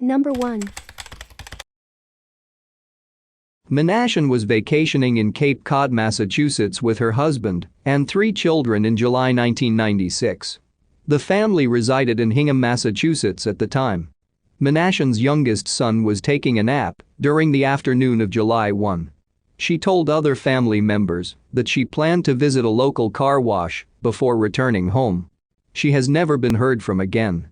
Number 1. Minassian was vacationing in Cape Cod, Massachusetts with her husband and 3 children in July 1996. The family resided in Hingham, Massachusetts at the time. Minassian's youngest son was taking a nap during the afternoon of July 1. She told other family members that she planned to visit a local car wash before returning home. She has never been heard from again.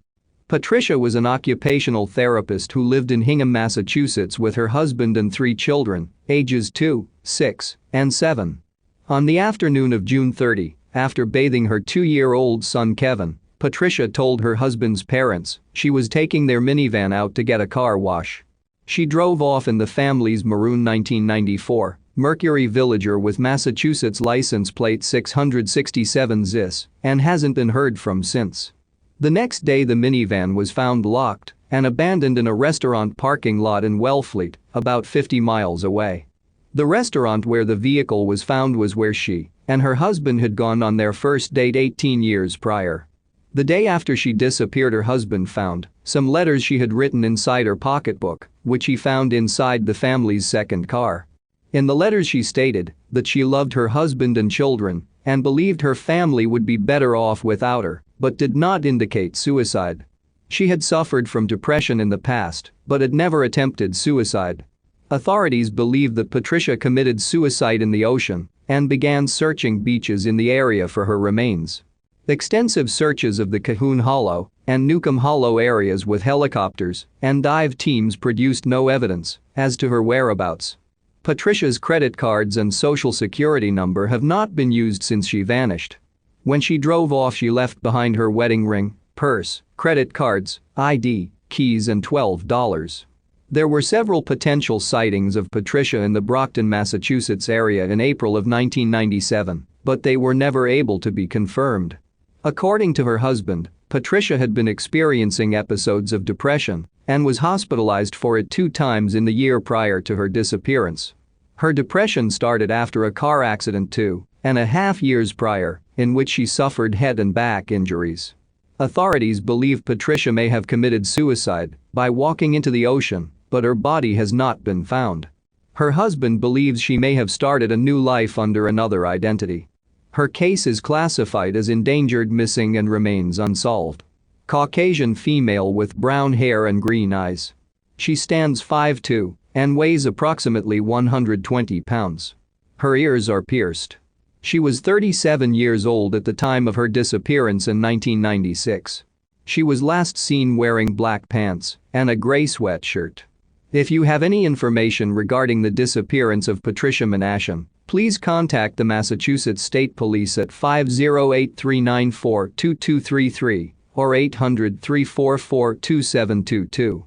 Patricia was an occupational therapist who lived in Hingham, Massachusetts with her husband and 3 children, ages 2, 6, and 7. On the afternoon of June 30, after bathing her 2-year-old son Kevin, Patricia told her husband's parents she was taking their minivan out to get a car wash. She drove off in the family's maroon 1994 Mercury Villager with Massachusetts license plate 667 ZIS and hasn't been heard from since. The next day the minivan was found locked and abandoned in a restaurant parking lot in Wellfleet, about 50 miles away. The restaurant where the vehicle was found was where she and her husband had gone on their first date 18 years prior. The day after she disappeared, her husband found some letters she had written inside her pocketbook, which he found inside the family's second car. In the letters she stated that she loved her husband and children and believed her family would be better off without her, but did not indicate suicide. She had suffered from depression in the past, but had never attempted suicide. Authorities believe that Patricia committed suicide in the ocean and began searching beaches in the area for her remains. Extensive searches of the Cahoon Hollow and Newcomb Hollow areas with helicopters and dive teams produced no evidence as to her whereabouts. Patricia's credit cards and social security number have not been used since she vanished. When she drove off, she left behind her wedding ring, purse, credit cards, ID, keys, and $12. There were several potential sightings of Patricia in the Brockton, Massachusetts area in April of 1997, but they were never able to be confirmed. According to her husband, Patricia had been experiencing episodes of depression and was hospitalized for it 2 times in the year prior to her disappearance. Her depression started after a car accident 2.5 years prior, in which she suffered head and back injuries. Authorities believe Patricia may have committed suicide by walking into the ocean, but her body has not been found. Her husband believes she may have started a new life under another identity. Her case is classified as endangered missing and remains unsolved. Caucasian female with brown hair and green eyes. She stands 5'2" and weighs approximately 120 pounds. Her ears are pierced. She was 37 years old at the time of her disappearance in 1996. She was last seen wearing black pants and a gray sweatshirt. If you have any information regarding the disappearance of Patricia Minassian, please contact the Massachusetts State Police at 508-394-2233 or 800-344-2722.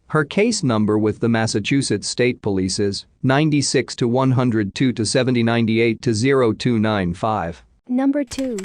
Her case number with the Massachusetts State Police is 96-102-7098-0295. Number 2.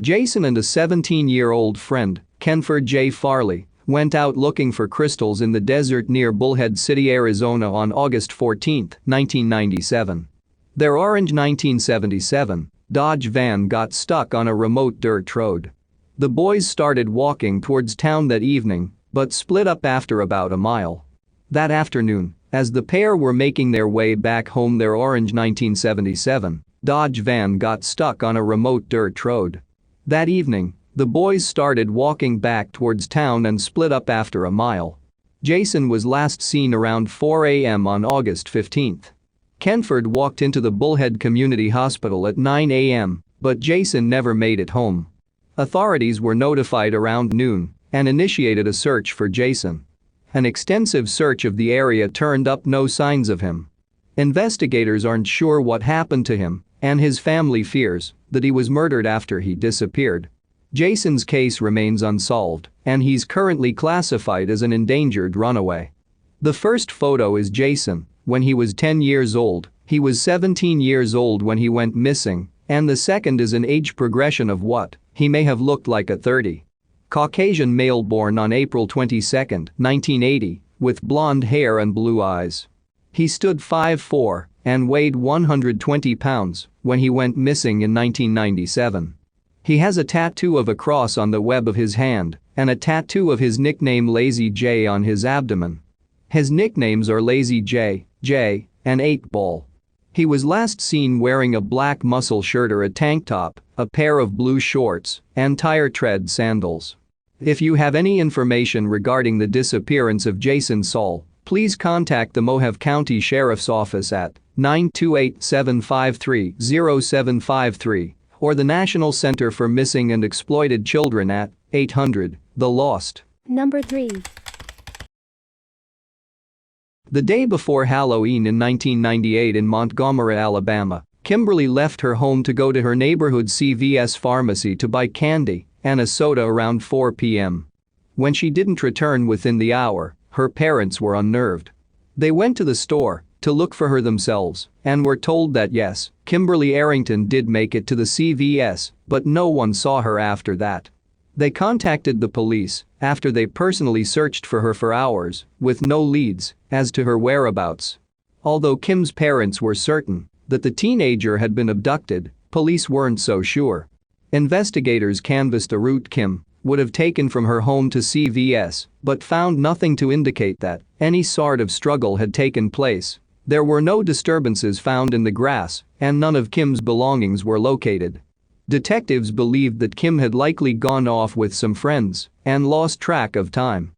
Jason and a 17-year-old friend, Kenford J. Farley, went out looking for crystals in the desert near Bullhead City, Arizona on August 14, 1997. Their orange 1977 Dodge van got stuck on a remote dirt road. The boys started walking towards town that evening, but split up after about a mile. That afternoon, as the pair were making their way back home, their orange 1977 Dodge van got stuck on a remote dirt road. That evening, the boys started walking back towards town and split up after a mile. Jason was last seen around 4 a.m. on August 15. Kenford walked into the Bullhead Community Hospital at 9 a.m., but Jason never made it home. Authorities were notified around noon and initiated a search for Jason. An extensive search of the area turned up no signs of him. Investigators aren't sure what happened to him, and his family fears that he was murdered after he disappeared. Jason's case remains unsolved, and he's currently classified as an endangered runaway. The first photo is Jason when he was 10 years old. He was 17 years old when he went missing, and the second is an age progression of what he may have looked like at 30. Caucasian male born on April 22, 1980, with blonde hair and blue eyes. He stood 5'4" and weighed 120 pounds when he went missing in 1997. He has a tattoo of a cross on the web of his hand and a tattoo of his nickname Lazy J on his abdomen. His nicknames are Lazy J, J, and 8-Ball. He was last seen wearing a black muscle shirt or a tank top, a pair of blue shorts, and tire tread sandals. If you have any information regarding the disappearance of Jason Saul, please contact the Mohave County Sheriff's Office at 928-753-0753 or the National Center for Missing and Exploited Children at 800-THE LOST. Number 3. The day before Halloween in 1998 in Montgomery, Alabama, Kimberly left her home to go to her neighborhood CVS pharmacy to buy candy and a soda around 4 p.m. When she didn't return within the hour, her parents were unnerved. They went to the store to look for her themselves and were told that yes, Kimberly Arrington did make it to the CVS, but no one saw her after that. They contacted the police after they personally searched for her for hours with no leads as to her whereabouts. Although Kim's parents were certain that the teenager had been abducted, police weren't so sure. Investigators canvassed the route Kim would have taken from her home to CVS but found nothing to indicate that any sort of struggle had taken place. There were no disturbances found in the grass and none of Kim's belongings were located. Detectives believed that Kim had likely gone off with some friends and lost track of time.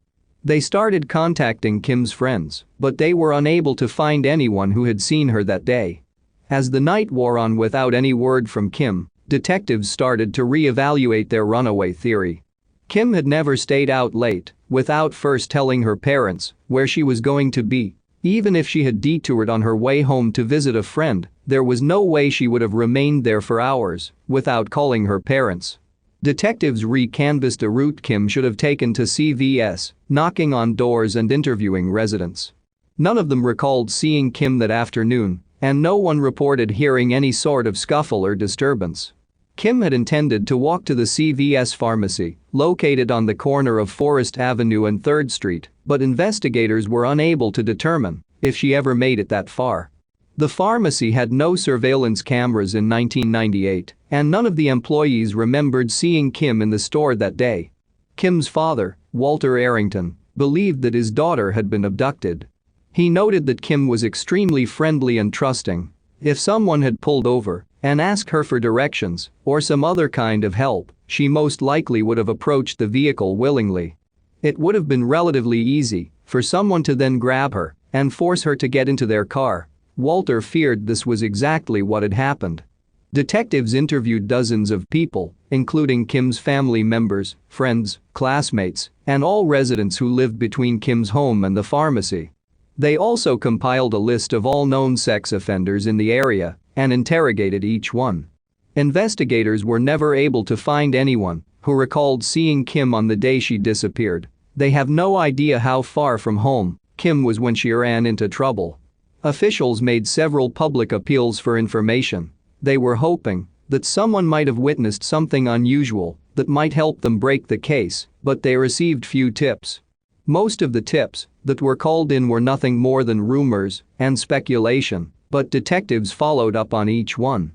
They started contacting Kim's friends, but they were unable to find anyone who had seen her that day. As the night wore on without any word from Kim, detectives started to re-evaluate their runaway theory. Kim had never stayed out late without first telling her parents where she was going to be. Even if she had detoured on her way home to visit a friend, there was no way she would have remained there for hours without calling her parents. Detectives re-canvassed a route Kim should have taken to CVS, knocking on doors and interviewing residents. None of them recalled seeing Kim that afternoon, and no one reported hearing any sort of scuffle or disturbance. Kim had intended to walk to the CVS pharmacy, located on the corner of Forest Avenue and 3rd Street, but investigators were unable to determine if she ever made it that far. The pharmacy had no surveillance cameras in 1998, and none of the employees remembered seeing Kim in the store that day. Kim's father, Walter Arrington, believed that his daughter had been abducted. He noted that Kim was extremely friendly and trusting. If someone had pulled over and asked her for directions or some other kind of help, she most likely would have approached the vehicle willingly. It would have been relatively easy for someone to then grab her and force her to get into their car. Walter feared this was exactly what had happened. Detectives interviewed dozens of people, including Kim's family members, friends, classmates, and all residents who lived between Kim's home and the pharmacy. They also compiled a list of all known sex offenders in the area and interrogated each one. Investigators were never able to find anyone who recalled seeing Kim on the day she disappeared. They have no idea how far from home Kim was when she ran into trouble. Officials made several public appeals for information. They were hoping that someone might have witnessed something unusual that might help them break the case, but they received few tips. Most of the tips that were called in were nothing more than rumors and speculation, but detectives followed up on each one.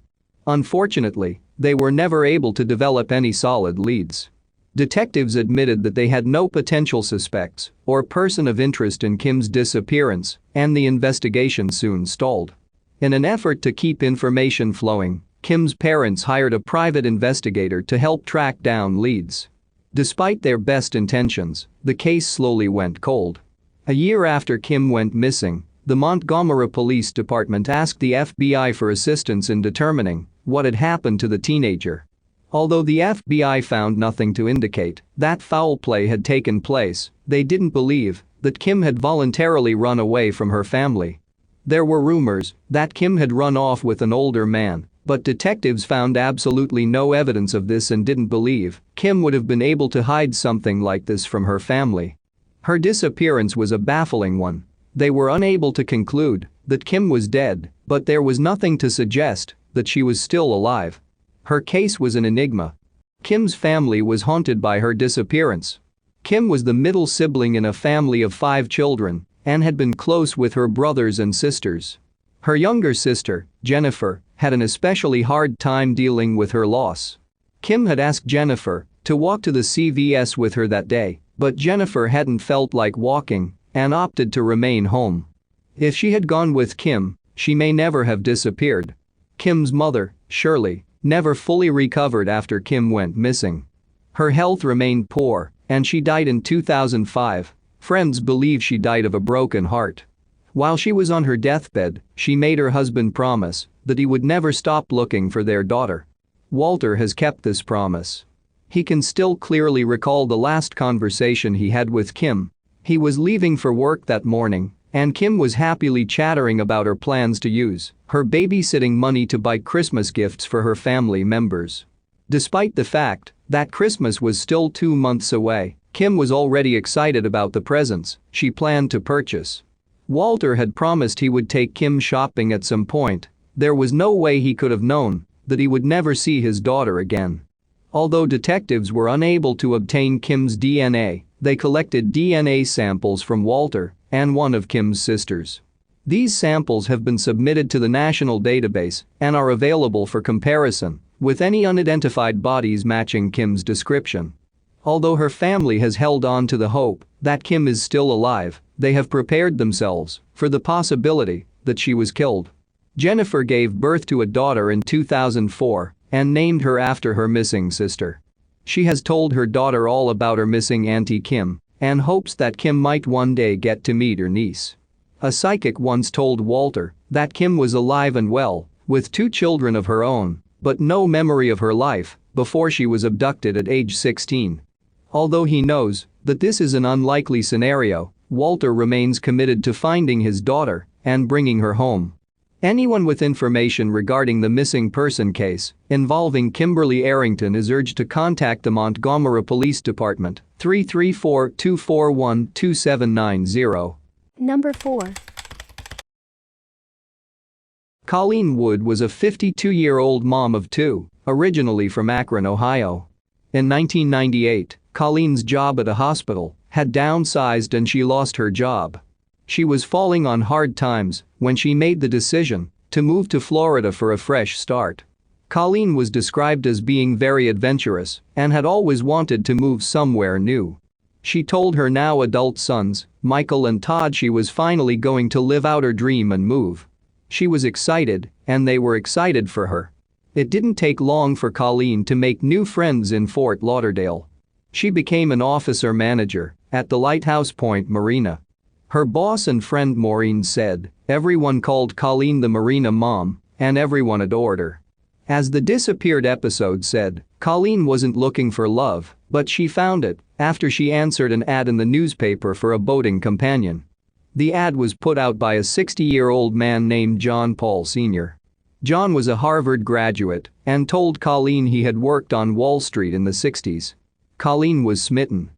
Unfortunately, they were never able to develop any solid leads. Detectives admitted that they had no potential suspects or person of interest in Kim's disappearance, and the investigation soon stalled. In an effort to keep information flowing, Kim's parents hired a private investigator to help track down leads. Despite their best intentions, the case slowly went cold. A year after Kim went missing, the Montgomery Police Department asked the FBI for assistance in determining what had happened to the teenager. Although the FBI found nothing to indicate that foul play had taken place, they didn't believe that Kim had voluntarily run away from her family. There were rumors that Kim had run off with an older man, but detectives found absolutely no evidence of this and didn't believe Kim would have been able to hide something like this from her family. Her disappearance was a baffling one. They were unable to conclude that Kim was dead, but there was nothing to suggest that she was still alive. Her case was an enigma. Kim's family was haunted by her disappearance. Kim was the middle sibling in a family of 5 children and had been close with her brothers and sisters. Her younger sister, Jennifer, had an especially hard time dealing with her loss. Kim had asked Jennifer to walk to the CVS with her that day, but Jennifer hadn't felt like walking and opted to remain home. If she had gone with Kim, she may never have disappeared. Kim's mother, Shirley, never fully recovered after Kim went missing. Her health remained poor, and she died in 2005. Friends believe she died of a broken heart. While she was on her deathbed, she made her husband promise that he would never stop looking for their daughter. Walter has kept this promise. He can still clearly recall the last conversation he had with Kim. He was leaving for work that morning, and Kim was happily chattering about her plans to use her babysitting money to buy Christmas gifts for her family members. Despite the fact that Christmas was still 2 months away, Kim was already excited about the presents she planned to purchase. Walter had promised he would take Kim shopping at some point. There was no way he could have known that he would never see his daughter again. Although detectives were unable to obtain Kim's DNA, they collected DNA samples from Walter and one of Kim's sisters. These samples have been submitted to the national database and are available for comparison with any unidentified bodies matching Kim's description. Although her family has held on to the hope that Kim is still alive, they have prepared themselves for the possibility that she was killed. Jennifer gave birth to a daughter in 2004 and named her after her missing sister. She has told her daughter all about her missing Auntie Kim and hopes that Kim might one day get to meet her niece. A psychic once told Walter that Kim was alive and well, with 2 children of her own, but no memory of her life before she was abducted at age 16. Although he knows that this is an unlikely scenario, Walter remains committed to finding his daughter and bringing her home. Anyone with information regarding the missing person case involving Kimberly Arrington is urged to contact the Montgomery Police Department, 334-241-2790. Number 4. Colleen Wood was a 52-year-old mom of 2, originally from Akron, Ohio. In 1998, Colleen's job at a hospital had downsized and she lost her job. She was falling on hard times when she made the decision to move to Florida for a fresh start. Colleen was described as being very adventurous and had always wanted to move somewhere new. She told her now adult sons, Michael and Todd, she was finally going to live out her dream and move. She was excited, and they were excited for her. It didn't take long for Colleen to make new friends in Fort Lauderdale. She became an officer manager at the Lighthouse Point Marina. Her boss and friend Maureen said everyone called Colleen the Marina Mom, and everyone adored her. As the disappeared episode said, Colleen wasn't looking for love, but she found it after she answered an ad in the newspaper for a boating companion. The ad was put out by a 60-year-old man named John Paul Sr. John was a Harvard graduate and told Colleen he had worked on Wall Street in the 60s. Colleen was smitten.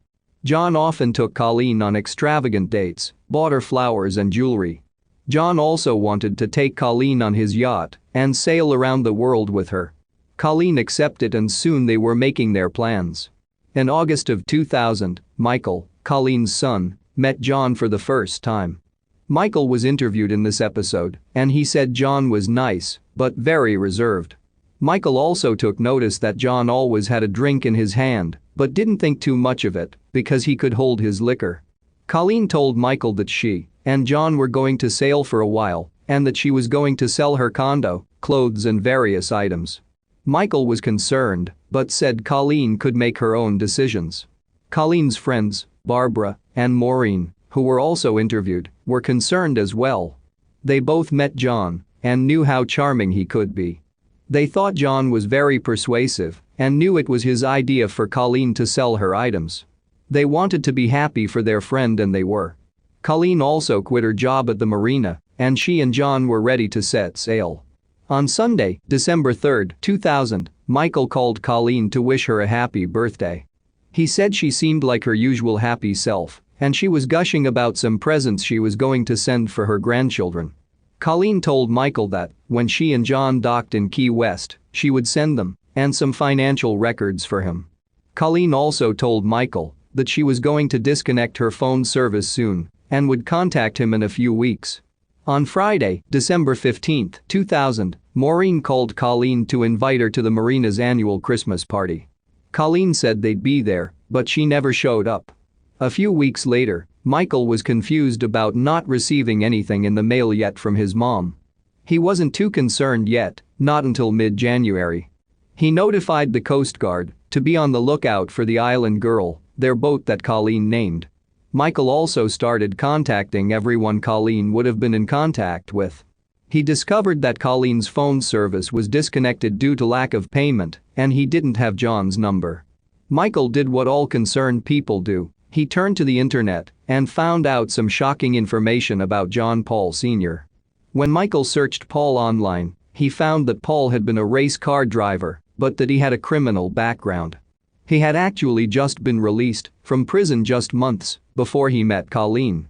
John often took Colleen on extravagant dates, bought her flowers and jewelry. John also wanted to take Colleen on his yacht and sail around the world with her. Colleen accepted and soon they were making their plans. In August of 2000, Michael, Colleen's son, met John for the first time. Michael was interviewed in this episode, and he said John was nice, but very reserved. Michael also took notice that John always had a drink in his hand, but didn't think too much of it because he could hold his liquor. Colleen told Michael that she and John were going to sail for a while and that she was going to sell her condo, clothes and various items. Michael was concerned, but said Colleen could make her own decisions. Colleen's friends, Barbara and Maureen, who were also interviewed, were concerned as well. They both met John and knew how charming he could be. They thought John was very persuasive and knew it was his idea for Colleen to sell her items. They wanted to be happy for their friend and they were. Colleen also quit her job at the marina and she and John were ready to set sail. On Sunday, December 3, 2000, Michael called Colleen to wish her a happy birthday. He said she seemed like her usual happy self and she was gushing about some presents she was going to send for her grandchildren. Colleen told Michael that when she and John docked in Key West, she would send them and some financial records for him. Colleen also told Michael that she was going to disconnect her phone service soon and would contact him in a few weeks. On Friday, December 15, 2000, Maureen called Colleen to invite her to the marina's annual Christmas party. Colleen said they'd be there, but she never showed up. A few weeks later, Michael was confused about not receiving anything in the mail yet from his mom. He wasn't too concerned yet, not until mid-January. He notified the Coast Guard to be on the lookout for the Island Girl, their boat that Colleen named. Michael also started contacting everyone Colleen would have been in contact with. He discovered that Colleen's phone service was disconnected due to lack of payment, and he didn't have John's number. Michael did what all concerned people do. He turned to the internet and found out some shocking information about John Paul Sr. When Michael searched Paul online, he found that Paul had been a race car driver, but that he had a criminal background. He had actually just been released from prison just months before he met Colleen.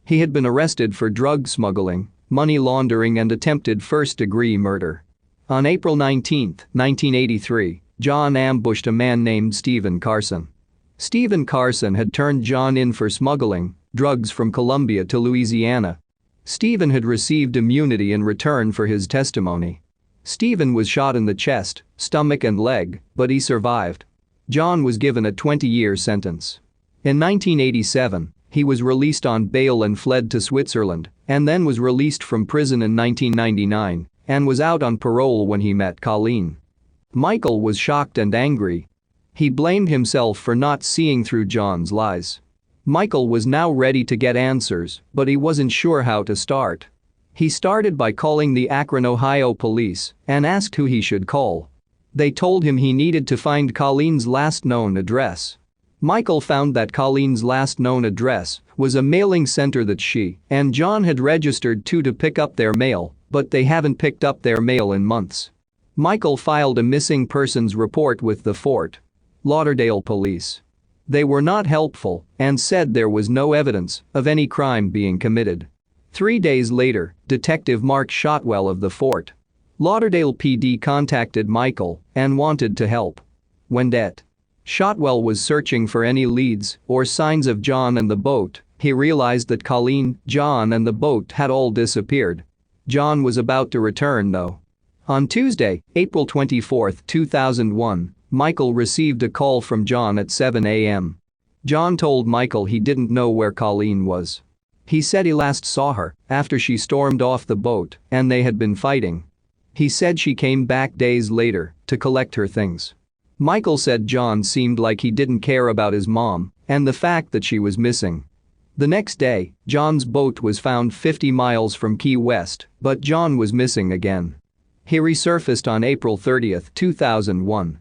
He had been arrested for drug smuggling, money laundering and attempted first-degree murder. On April 19, 1983, John ambushed a man named Stephen Carson. Stephen Carson had turned John in for smuggling drugs from Colombia to Louisiana. Stephen had received immunity in return for his testimony. Stephen was shot in the chest, stomach and leg, but he survived. John was given a 20-year sentence. In 1987, he was released on bail and fled to Switzerland, and then was released from prison in 1999 and was out on parole when he met Colleen. Michael was shocked and angry. He blamed himself for not seeing through John's lies. Michael was now ready to get answers, but he wasn't sure how to start. He started by calling the Akron, Ohio police and asked who he should call. They told him he needed to find Colleen's last known address. Michael found that Colleen's last known address was a mailing center that she and John had registered to pick up their mail, but they haven't picked up their mail in months. Michael filed a missing persons report with the Fort Lauderdale police. They were not helpful and said there was no evidence of any crime being committed. 3 days later, Detective Mark Shotwell of the Fort Lauderdale PD contacted Michael and wanted to help. When Det. Shotwell was searching for any leads or signs of John and the boat, he realized that Colleen, John and the boat had all disappeared. John was about to return though. On Tuesday, April 24, 2001, Michael received a call from John at 7 a.m. John told Michael he didn't know where Colleen was. He said he last saw her after she stormed off the boat and they had been fighting. He said she came back days later to collect her things. Michael said John seemed like he didn't care about his mom and the fact that she was missing. The next day, John's boat was found 50 miles from Key West, but John was missing again. He resurfaced on April 30, 2001.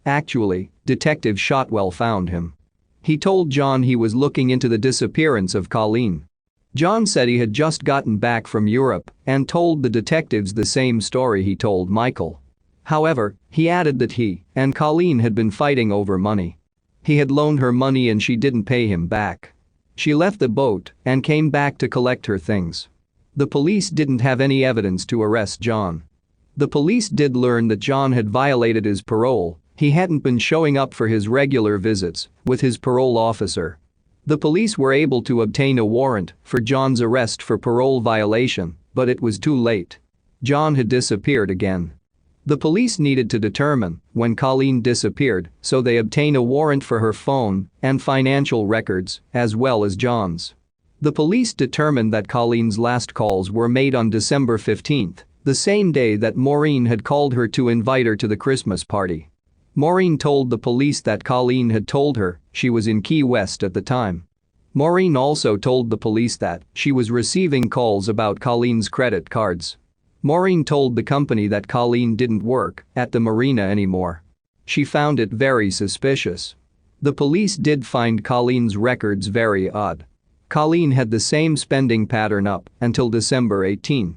Actually, Detective Shotwell found him. He told John he was looking into the disappearance of Colleen. John said he had just gotten back from Europe and told the detectives the same story he told Michael. However, he added that he and Colleen had been fighting over money. He had loaned her money and she didn't pay him back. She left the boat and came back to collect her things. The police didn't have any evidence to arrest John. The police did learn that John had violated his parole. He hadn't been showing up for his regular visits with his parole officer. The police were able to obtain a warrant for John's arrest for parole violation, but it was too late. John had disappeared again. The police needed to determine when Colleen disappeared, so they obtained a warrant for her phone and financial records, as well as John's. The police determined that Colleen's last calls were made on December 15, the same day that Maureen had called her to invite her to the Christmas party. Maureen told the police that Colleen had told her she was in Key West at the time. Maureen also told the police that she was receiving calls about Colleen's credit cards. Maureen told the company that Colleen didn't work at the marina anymore. She found it very suspicious. The police did find Colleen's records very odd. Colleen had the same spending pattern up until December 18.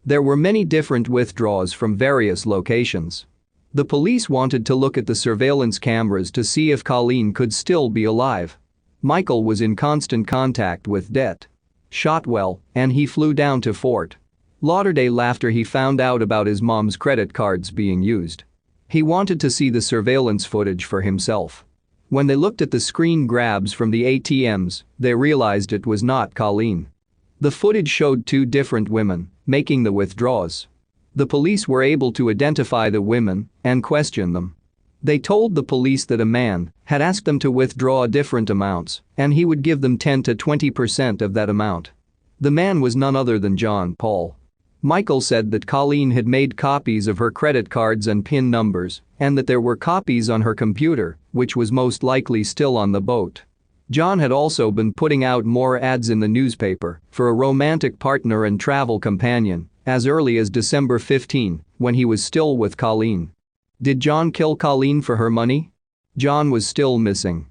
There were many different withdrawals from various locations. The police wanted to look at the surveillance cameras to see if Colleen could still be alive. Michael was in constant contact with Det. Shotwell, and he flew down to Fort Lauderdale after he found out about his mom's credit cards being used. He wanted to see the surveillance footage for himself. When they looked at the screen grabs from the ATMs, they realized it was not Colleen. The footage showed two different women making the withdrawals. The police were able to identify the women and question them. They told the police that a man had asked them to withdraw different amounts and he would give them 10 to 20% of that amount. The man was none other than John Paul. Michael said that Colleen had made copies of her credit cards and PIN numbers and that there were copies on her computer, which was most likely still on the boat. John had also been putting out more ads in the newspaper for a romantic partner and travel companion as early as December 15, when he was still with Colleen. Did John kill Colleen for her money? John was still missing.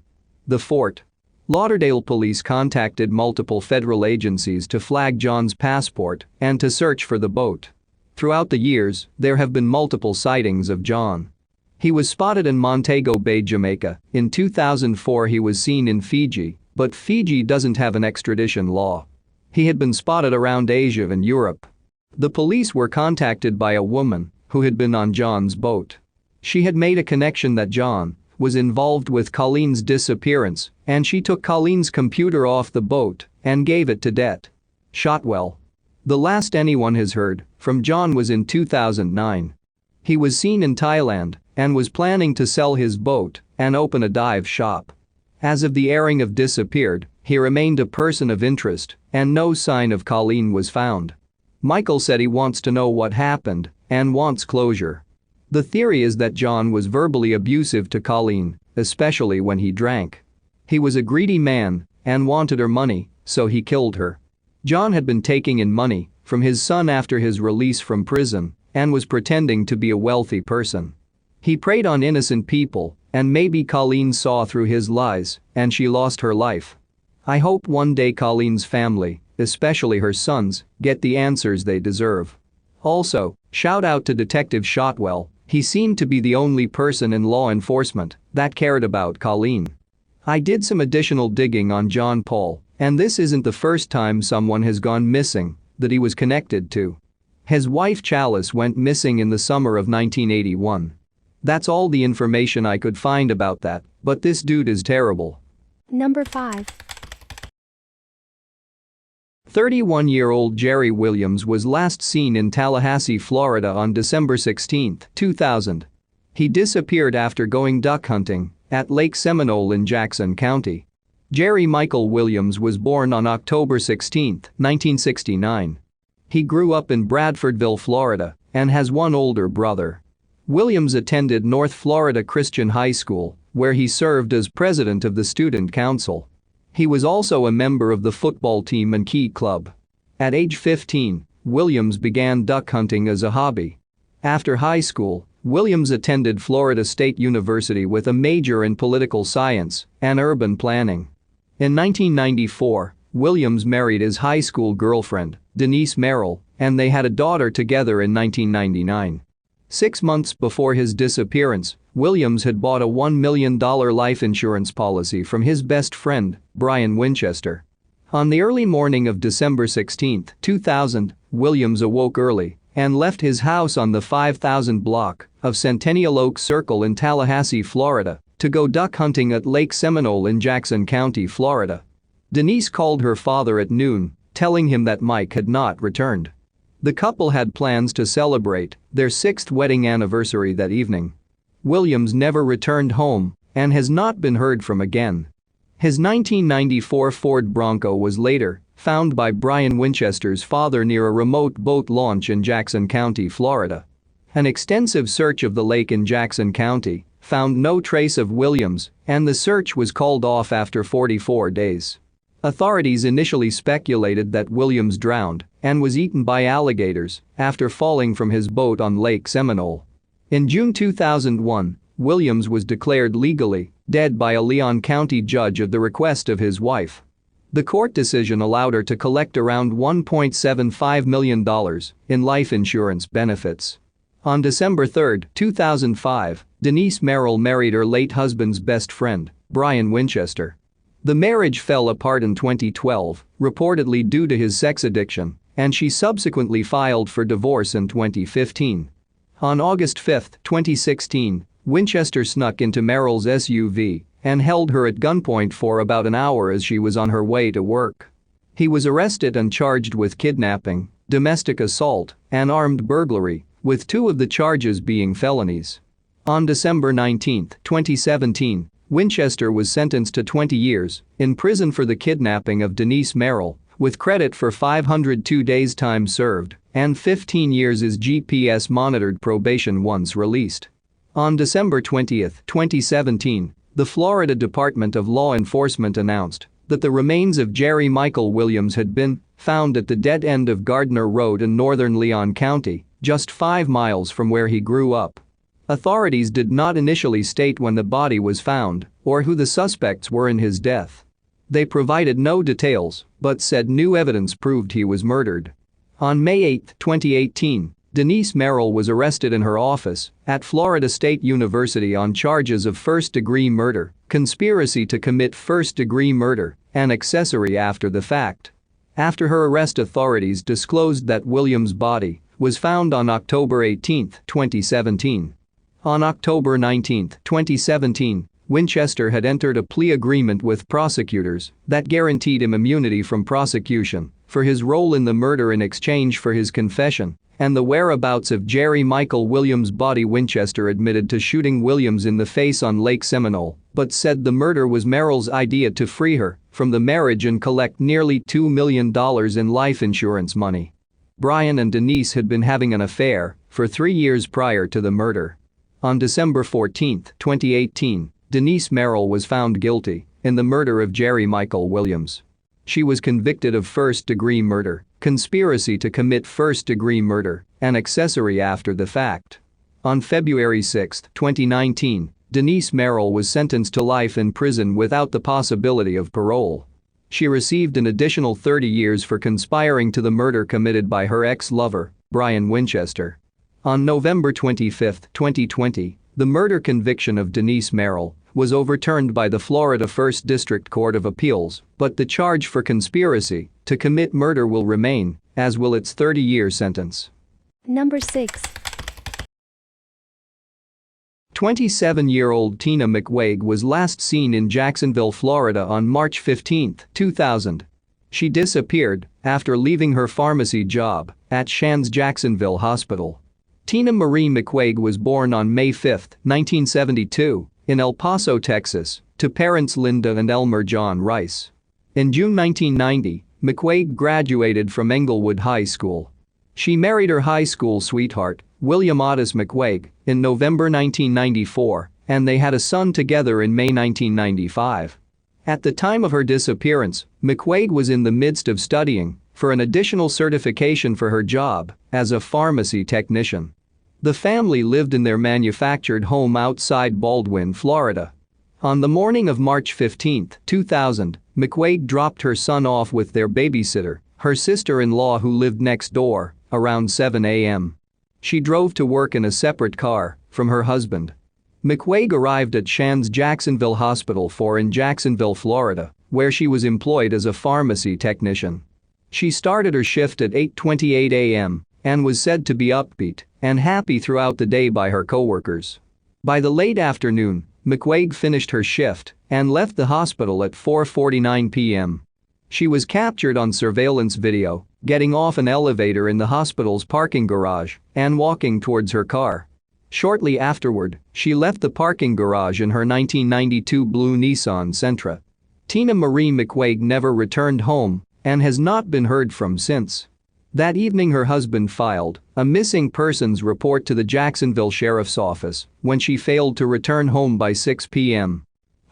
The Fort Lauderdale police contacted multiple federal agencies to flag John's passport and to search for the boat. Throughout the years, there have been multiple sightings of John. He was spotted in Montego Bay, Jamaica. In 2004 he was seen in Fiji, but Fiji doesn't have an extradition law. He had been spotted around Asia and Europe. The police were contacted by a woman who had been on John's boat. She had made a connection that John was involved with Colleen's disappearance, and she took Colleen's computer off the boat and gave it to Det. Shotwell. The last anyone has heard from John was in 2009. He was seen in Thailand and was planning to sell his boat and open a dive shop. As of the airing of Disappeared, he remained a person of interest and no sign of Colleen was found. Michael said he wants to know what happened and wants closure. The theory is that John was verbally abusive to Colleen, especially when he drank. He was a greedy man and wanted her money, so he killed her. John had been taking in money from his son after his release from prison and was pretending to be a wealthy person. He preyed on innocent people, and maybe Colleen saw through his lies and she lost her life. I hope one day Colleen's family, especially her sons, get the answers they deserve. Also, shout out to Detective Shotwell. He seemed to be the only person in law enforcement that cared about Colleen. I did some additional digging on John Paul, and this isn't the first time someone has gone missing that he was connected to. His wife Chalice went missing in the summer of 1981. That's all the information I could find about that, but this dude is terrible. Number 5. 31-year-old Jerry Williams was last seen in Tallahassee, Florida on December 16, 2000. He disappeared after going duck hunting at Lake Seminole in Jackson County. Jerry Michael Williams was born on October 16, 1969. He grew up in Bradfordville, Florida, and has one older brother. Williams attended North Florida Christian High School, where he served as president of the student council. He was also a member of the football team and Key Club. At age 15, Williams began duck hunting as a hobby. After high school, Williams attended Florida State University with a major in political science and urban planning. In 1994, Williams married his high school girlfriend, Denise Merrill, and they had a daughter together in 1999. 6 months before his disappearance, Williams had bought a $1 million life insurance policy from his best friend, Brian Winchester. On the early morning of December 16, 2000, Williams awoke early and left his house on the 5000 block of Centennial Oak Circle in Tallahassee, Florida, to go duck hunting at Lake Seminole in Jackson County, Florida. Denise called her father at noon, telling him that Mike had not returned. The couple had plans to celebrate their 6th wedding anniversary that evening. Williams never returned home and has not been heard from again. His 1994 Ford Bronco was later found by Brian Winchester's father near a remote boat launch in Jackson County, Florida. An extensive search of the lake in Jackson County found no trace of Williams, and the search was called off after 44 days. Authorities initially speculated that Williams drowned and was eaten by alligators after falling from his boat on Lake Seminole. In June 2001, Williams was declared legally dead by a Leon County judge at the request of his wife. The court decision allowed her to collect around $1.75 million in life insurance benefits. On December 3, 2005, Denise Merrill married her late husband's best friend, Brian Winchester. The marriage fell apart in 2012, reportedly due to his sex addiction, and she subsequently filed for divorce in 2015. On August 5, 2016, Winchester snuck into Merrill's SUV and held her at gunpoint for about an hour as she was on her way to work. He was arrested and charged with kidnapping, domestic assault, and armed burglary, with 2 of the charges being felonies. On December 19, 2017, Winchester was sentenced to 20 years in prison for the kidnapping of Denise Merrill, with credit for 502 days time served and 15 years as GPS-monitored probation once released. On December 20, 2017, the Florida Department of Law Enforcement announced that the remains of Jerry Michael Williams had been found at the dead end of Gardner Road in northern Leon County, just 5 miles from where he grew up. Authorities did not initially state when the body was found or who the suspects were in his death. They provided no details but said new evidence proved he was murdered. On May 8, 2018, Denise Merrill was arrested in her office at Florida State University on charges of first-degree murder, conspiracy to commit first-degree murder, and accessory after the fact. After her arrest, authorities disclosed that Williams' body was found on October 18, 2017. On October 19, 2017, Winchester had entered a plea agreement with prosecutors that guaranteed him immunity from prosecution for his role in the murder in exchange for his confession and the whereabouts of Jerry Michael Williams' body. Winchester admitted to shooting Williams in the face on Lake Seminole, but said the murder was Merrill's idea to free her from the marriage and collect nearly $2 million in life insurance money. Brian and Denise had been having an affair for 3 years prior to the murder. On December 14, 2018, Denise Merrill was found guilty in the murder of Jerry Michael Williams. She was convicted of first-degree murder, conspiracy to commit first-degree murder, and accessory after the fact. On February 6, 2019, Denise Merrill was sentenced to life in prison without the possibility of parole. She received an additional 30 years for conspiring to the murder committed by her ex-lover, Brian Winchester. On November 25, 2020, the murder conviction of Denise Merrill was overturned by the Florida 1st District Court of Appeals, but the charge for conspiracy to commit murder will remain, as will its 30-year sentence. Number 6. 27-year-old Tina McQuaig was last seen in Jacksonville, Florida on March 15, 2000. She disappeared after leaving her pharmacy job at Shands Jacksonville Hospital. Tina Marie McQuaig was born on May 5, 1972, in El Paso, Texas, to parents Linda and Elmer John Rice. In June 1990, McQuaig graduated from Englewood High School. She married her high school sweetheart, William Otis McQuaig, in November 1994, and they had a son together in May 1995. At the time of her disappearance, McQuaig was in the midst of studying for an additional certification for her job as a pharmacy technician. The family lived in their manufactured home outside Baldwin, Florida. On the morning of March 15, 2000, McQuaig dropped her son off with their babysitter, her sister-in-law who lived next door, around 7 a.m. She drove to work in a separate car from her husband. McQuaig arrived at Shands Jacksonville Hospital in Jacksonville, Florida, where she was employed as a pharmacy technician. She started her shift at 8:28 a.m. and was said to be upbeat and happy throughout the day by her coworkers. By the late afternoon, McQuaig finished her shift and left the hospital at 4:49 p.m. She was captured on surveillance video, getting off an elevator in the hospital's parking garage and walking towards her car. Shortly afterward, she left the parking garage in her 1992 blue Nissan Sentra. Tina Marie McQuaig never returned home and has not been heard from since. That evening, her husband filed a missing persons report to the Jacksonville Sheriff's Office when she failed to return home by 6 p.m.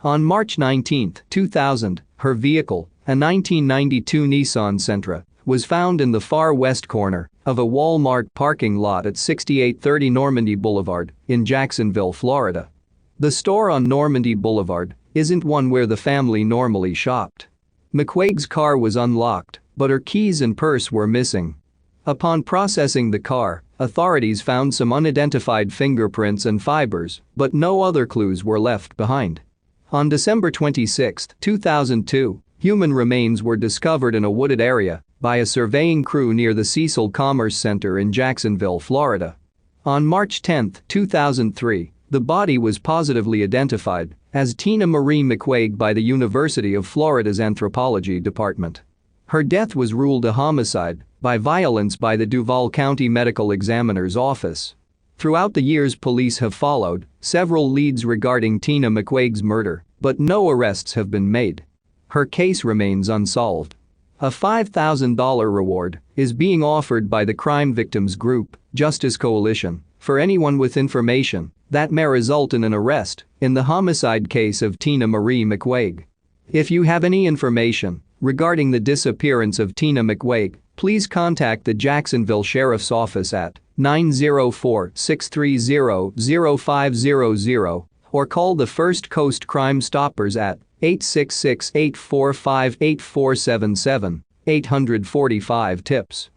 On March 19, 2000, her vehicle, a 1992 Nissan Sentra, was found in the far west corner of a Walmart parking lot at 6830 Normandy Boulevard in Jacksonville, Florida. The store on Normandy Boulevard isn't one where the family normally shopped. McQuaig's car was unlocked, but her keys and purse were missing. Upon processing the car, authorities found some unidentified fingerprints and fibers, but no other clues were left behind. On December 26, 2002, human remains were discovered in a wooded area by a surveying crew near the Cecil Commerce Center in Jacksonville, Florida. On March 10, 2003, the body was positively identified as Tina Marie McQuaig by the University of Florida's Anthropology Department. Her death was ruled a homicide by violence by the Duval County Medical Examiner's Office. Throughout the years, police have followed several leads regarding Tina McQuaig's murder, but no arrests have been made. Her case remains unsolved. A $5,000 reward is being offered by the crime victims group, Justice Coalition, for anyone with information that may result in an arrest in the homicide case of Tina Marie McQuaig. If you have any information regarding the disappearance of Tina McQuaig, please contact the Jacksonville Sheriff's Office at 904-630-0500 or call the First Coast Crime Stoppers at 866-845-8477, 845 TIPS.